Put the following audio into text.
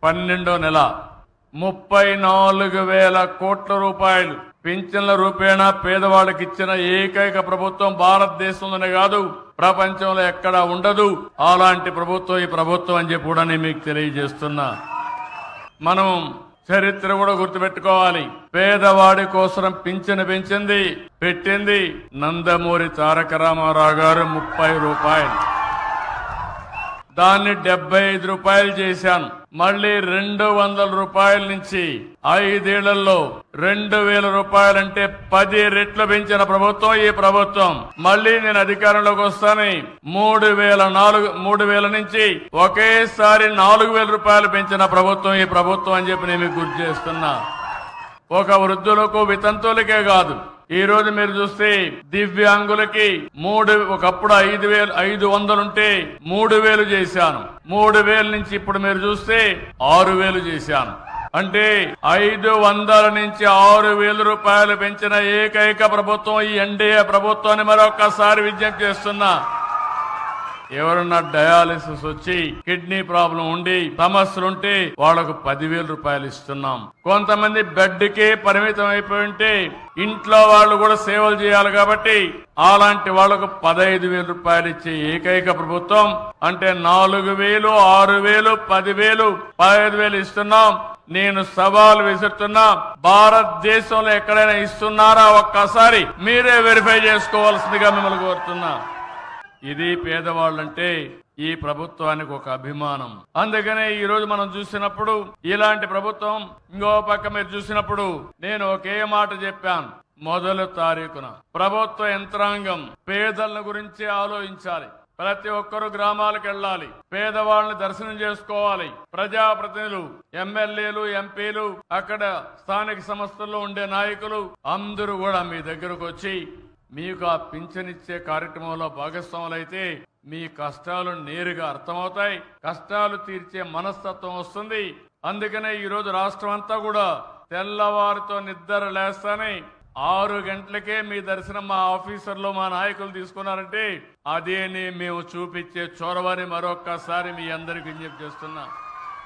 12వ నెల 34,000 కోట్ల రూపాయలు పింఛన్ల రూపేణా పేదవాళ్ళకి ఇచ్చిన ఏకైక ప్రభుత్వం భారతదేశంలోనే కాదు ప్రపంచంలో ఎక్కడా ఉండదు. అలాంటి ప్రభుత్వం ఈ ప్రభుత్వం అని చెప్పి కూడా నేను మీకు తెలియజేస్తున్నా. మనం చరిత్ర కూడా గుర్తుపెట్టుకోవాలి. పేదవాడి కోసం పింఛను పెట్టింది నందమూరి తారక రామారావు గారు 30 రూపాయలు. దాన్ని 75 రూపాయలు చేశాను. మళ్ళీ 200 రూపాయల నుంచి 5 ఏళ్లలో 2,000 రూపాయలంటే 10 రెట్లు పెంచిన ప్రభుత్వం ఈ ప్రభుత్వం. మళ్ళీ నేను అధికారంలోకి వస్తాను 3,000 నుంచి ఒకేసారి 4,000 రూపాయలు పెంచిన ప్రభుత్వం ఈ ప్రభుత్వం అని చెప్పి నేను మీకు గుర్తు చేస్తున్నా. ఒక వృద్ధులకు వితంతువులకే కాదు, ఈ రోజు మీరు చూస్తే దివ్యాంగులకి ఒకప్పుడు 5,500 ఉంటే 3,000 చేశాను. 3,000 నుంచి ఇప్పుడు మీరు చూస్తే 6,000 చేశాను. అంటే 500 నుంచి 6,000 రూపాయలు పెంచిన ఏకైక ప్రభుత్వం ఈ ఎన్డీఏ ప్రభుత్వాన్ని మరొకసారి విజ్ఞప్తి చేస్తున్నా. ఎవరన్నా డయాలిసిస్ వచ్చి కిడ్నీ ప్రాబ్లం ఉండి సమస్యలుంటే వాళ్లకు 10,000 రూపాయలు ఇస్తున్నాం. కొంతమంది బెడ్ కే పరిమితం అయిపోయి ఉంటే ఇంట్లో వాళ్ళు కూడా సేవలు చేయాలి కాబట్టి అలాంటి వాళ్లకు 15,000 రూపాయలు ఇచ్చే ఏకైక ప్రభుత్వం. అంటే 4,000, 6,000, 10,000, 15,000 ఇస్తున్నాం. నేను సవాల్ విసురుతున్నా, భారతదేశంలో ఎక్కడైనా ఇస్తున్నారా ఒక్కసారి మీరే వెరిఫై చేసుకోవాల్సిందిగా మిమ్మల్ని కోరుతున్నా. ఇది పేదవాళ్ళంటే ఈ ప్రభుత్వానికి ఒక అభిమానం. అందుకనే ఈ రోజు మనం చూసినప్పుడు ఇలాంటి ప్రభుత్వం, ఇంకో పక్క మీరు చూసినప్పుడు నేను ఒకే మాట చెప్పాను. మొదటి తారీఖున ప్రభుత్వ యంత్రాంగం పేదల గురించి ఆలోచించాలి. ప్రతి ఒక్కరూ గ్రామాలకు వెళ్ళాలి, పేదవాళ్ళని దర్శనం చేసుకోవాలి. ప్రజాప్రతినిధులు, ఎమ్మెల్యేలు, ఎంపీలు, అక్కడ స్థానిక సంస్థల్లో ఉండే నాయకులు అందరూ కూడా మీ దగ్గరకు వచ్చి మీకు ఆ పింఛనిచ్చే కార్యక్రమంలో భాగస్వాములైతే మీ కష్టాలు నేరుగా అర్థమవుతాయి, కష్టాలు తీర్చే మనస్తత్వం వస్తుంది. అందుకనే ఈ రోజు రాష్ట్రం అంతా కూడా తెల్లవారితో నిద్ర లేస్తానే 6 గంటలకే మీ దర్శనం మా ఆఫీసర్లు, మా నాయకులు తీసుకున్నారంటే అదేని మేము చూపించే చొరవని మరొక్కసారి మీ అందరికి విజ్ఞప్తి చేస్తున్నా.